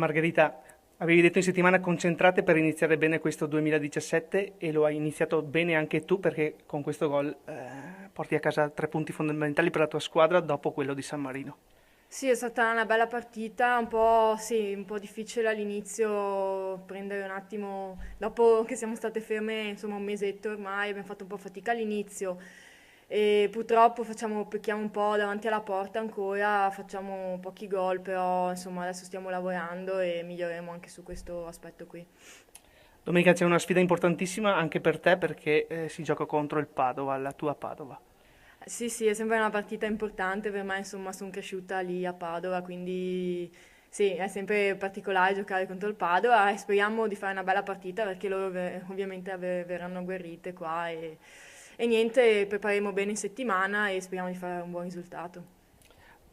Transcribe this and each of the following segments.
Margherita, avevi detto in settimana concentrate per iniziare bene questo 2017 e lo hai iniziato bene anche tu perché con questo gol porti a casa 3 punti fondamentali per la tua squadra dopo quello di San Marino. Sì, è stata una bella partita, un po', sì, un po' difficile all'inizio prendere un attimo, dopo che siamo state ferme, insomma, un mesetto ormai, abbiamo fatto un po' fatica all'inizio e purtroppo pecchiamo un po' davanti alla porta ancora, facciamo pochi gol, però insomma adesso stiamo lavorando e miglioreremo anche su questo aspetto qui. Domenica c'è una sfida importantissima anche per te perché si gioca contro il Padova, la tua Padova. Sì, sì, è sempre una partita importante per me, insomma, sono cresciuta lì a Padova, quindi sì, è sempre particolare giocare contro il Padova e speriamo di fare una bella partita perché loro ovviamente verranno agguerrite qua e niente, prepareremo bene in settimana e speriamo di fare un buon risultato.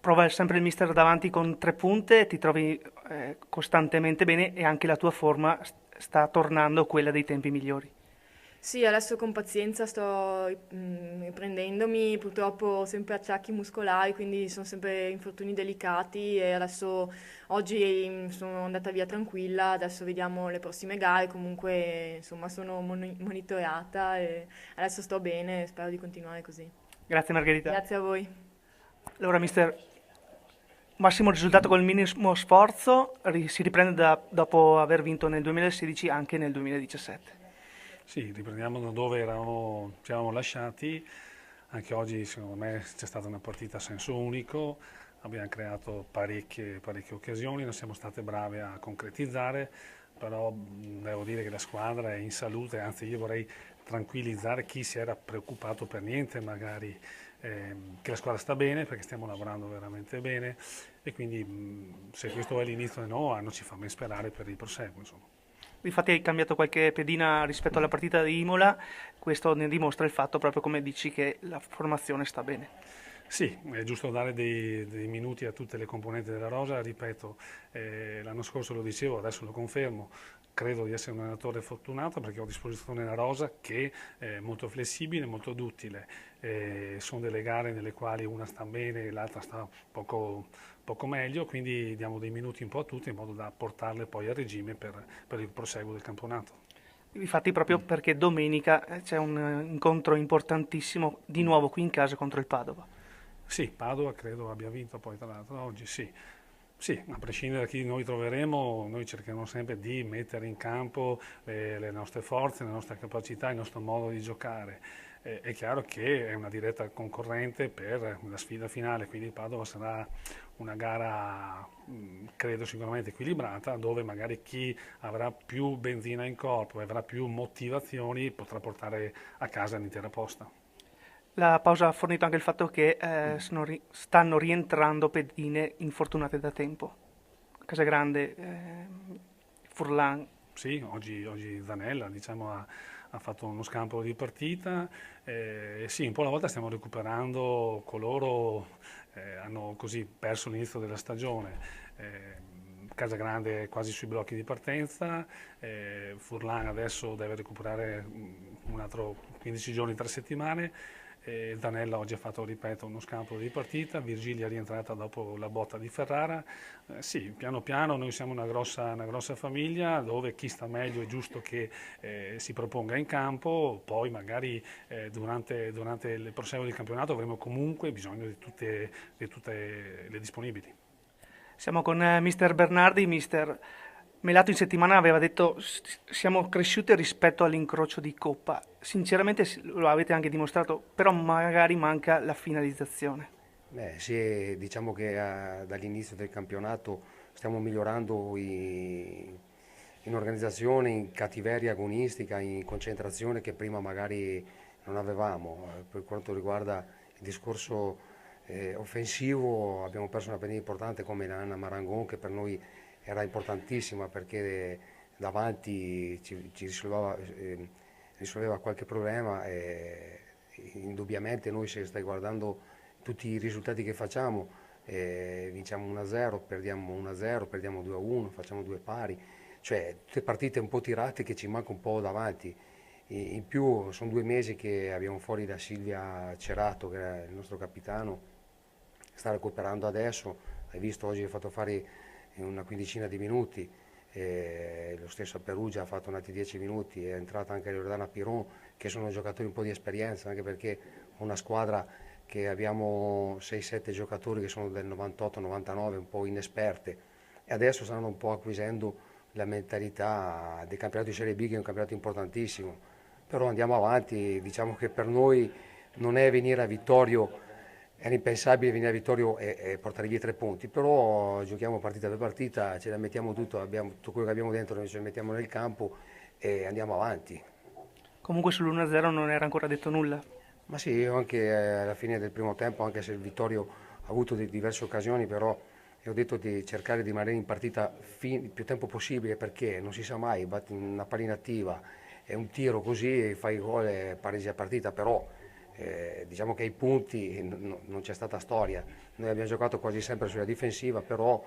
Prova sempre il mister davanti con 3 punte, ti trovi costantemente bene e anche la tua forma sta tornando quella dei tempi migliori. Sì, adesso con pazienza sto riprendendomi, purtroppo ho sempre acciacchi muscolari, quindi sono sempre infortuni delicati e adesso oggi sono andata via tranquilla, adesso vediamo le prossime gare, comunque insomma sono monitorata e adesso sto bene, spero di continuare così. Grazie Margherita. Grazie a voi. Allora mister, massimo risultato col minimo sforzo, si riprende dopo aver vinto nel 2016 anche nel 2017. Sì, riprendiamo da dove ci eravamo lasciati. Anche oggi, secondo me, c'è stata una partita a senso unico. Abbiamo creato parecchie occasioni, non siamo state brave a concretizzare, però devo dire che la squadra è in salute, anzi io vorrei tranquillizzare chi si era preoccupato per niente, magari che la squadra sta bene perché stiamo lavorando veramente bene e quindi se questo è l'inizio del nuovo anno ci fa ben sperare per il proseguo, insomma. Infatti hai cambiato qualche pedina rispetto alla partita di Imola, questo ne dimostra il fatto proprio come dici che la formazione sta bene. Sì, è giusto dare dei minuti a tutte le componenti della rosa, ripeto, l'anno scorso lo dicevo, adesso lo confermo, credo di essere un allenatore fortunato perché ho a disposizione la rosa che è molto flessibile, molto duttile. Sono delle gare nelle quali una sta bene e l'altra sta poco meglio, quindi diamo dei minuti un po' a tutti in modo da portarle poi a regime per il proseguo del campionato. Infatti proprio perché domenica c'è un incontro importantissimo di nuovo qui in casa contro il Padova. Sì, Padova credo abbia vinto poi tra l'altro oggi, sì. Sì, a prescindere da chi noi troveremo, noi cercheremo sempre di mettere in campo le nostre forze, le nostre capacità, il nostro modo di giocare. È chiaro che è una diretta concorrente per la sfida finale, quindi Padova sarà una gara, credo sicuramente equilibrata, dove magari chi avrà più benzina in corpo e avrà più motivazioni potrà portare a casa l'intera posta. La pausa ha fornito anche il fatto che stanno rientrando pedine infortunate da tempo. Casagrande, Furlan. Sì, oggi Zanella diciamo, ha fatto uno scampo di partita. Sì, un po' alla volta stiamo recuperando coloro hanno così perso l'inizio della stagione. Casagrande è quasi sui blocchi di partenza, Furlan adesso deve recuperare un altro 15 giorni, 3 settimane. Zanella oggi ha fatto, ripeto, uno scampo di partita, Virgilia è rientrata dopo la botta di Ferrara. Sì, piano piano noi siamo una grossa famiglia dove chi sta meglio è giusto che si proponga in campo, poi magari durante il proseguo del campionato avremo comunque bisogno di tutte le disponibili. Siamo con mister Bernardi, mister Melato in settimana aveva detto siamo cresciute rispetto all'incrocio di Coppa. Sinceramente lo avete anche dimostrato, però magari manca la finalizzazione. Beh, sì, diciamo che dall'inizio del campionato stiamo migliorando in organizzazione, in cattiveria agonistica, in concentrazione che prima magari non avevamo. Per quanto riguarda il discorso offensivo, abbiamo perso una pedina importante come la Anna Marangon che per noi era importantissima perché davanti ci risolveva qualche problema e indubbiamente noi se stai guardando tutti i risultati che facciamo, vinciamo 1-0, perdiamo 1-0, perdiamo 2-1, facciamo due pari, cioè tutte partite un po' tirate che ci manca un po' davanti. In più sono 2 mesi che abbiamo fuori da Silvia Cerato, che è il nostro capitano, sta recuperando adesso, hai visto oggi ha fatto fare in una quindicina di minuti. Lo stesso a Perugia ha fatto altri 10 minuti, è entrata anche Loredana Piron, che sono giocatori un po' di esperienza, anche perché una squadra che abbiamo 6-7 giocatori che sono del 98-99, un po' inesperte, e adesso stanno un po' acquisendo la mentalità del campionato di Serie B, che è un campionato importantissimo. Però andiamo avanti, diciamo che per noi non è venire a Vittorio, era impensabile venire a Vittorio e portare via 3 punti, però giochiamo partita per partita, ce la mettiamo tutto, tutto quello che abbiamo dentro, noi ce lo mettiamo nel campo e andiamo avanti. Comunque sull'1-0 non era ancora detto nulla. Ma sì, io anche alla fine del primo tempo, anche se il Vittorio ha avuto diverse occasioni, però io ho detto di cercare di rimanere in partita il più tempo possibile, perché non si sa mai, batti una palla inattiva e un tiro così, fai gol e pareggi la partita, però diciamo che ai punti non c'è stata storia. Noi abbiamo giocato quasi sempre sulla difensiva, però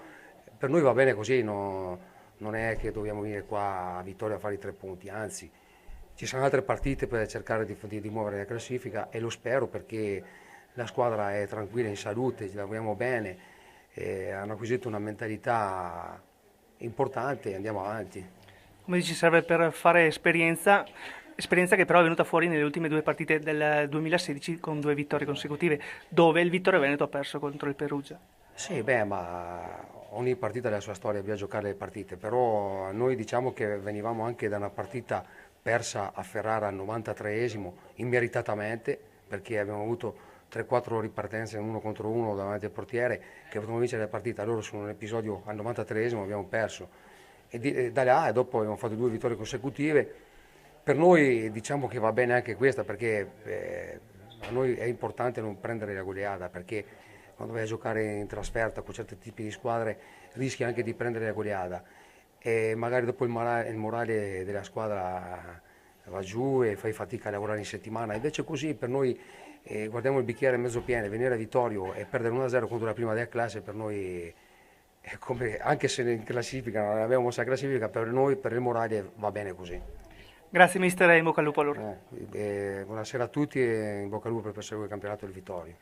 per noi va bene così, non è che dobbiamo venire qua a Vittorio a fare i 3 punti, anzi ci saranno altre partite per cercare di muovere la classifica, e lo spero, perché la squadra è tranquilla, in salute, ci lavoriamo bene, hanno acquisito una mentalità importante e andiamo avanti. Come dici, serve per fare esperienza, esperienza che però è venuta fuori nelle ultime 2 partite del 2016 con 2 vittorie consecutive, dove il Vittorio Veneto ha perso contro il Perugia. Sì, beh, ma ogni partita ha la sua storia, bisogna giocare le partite, però noi diciamo che venivamo anche da una partita persa a Ferrara al 93esimo, immeritatamente, perché abbiamo avuto 3-4 ripartenze uno contro uno davanti al portiere, che potevamo vincere la partita, loro su un episodio al 93esimo abbiamo perso. E da là, e dopo abbiamo fatto 2 vittorie consecutive. Per noi diciamo che va bene anche questa, perché a noi è importante non prendere la goleada, perché quando vai a giocare in trasferta con certi tipi di squadre rischi anche di prendere la goleada, e magari dopo il morale della squadra va giù e fai fatica a lavorare in settimana. Invece così per noi guardiamo il bicchiere mezzo pieno, venire a Vittorio e perdere 1-0 contro la prima della classe per noi è come, anche se in classifica non abbiamo mossa la classifica, per noi, per il morale va bene così. Grazie mister e in bocca al lupo allora. Buonasera a tutti e in bocca al lupo per perseguire il campionato del Vittorio.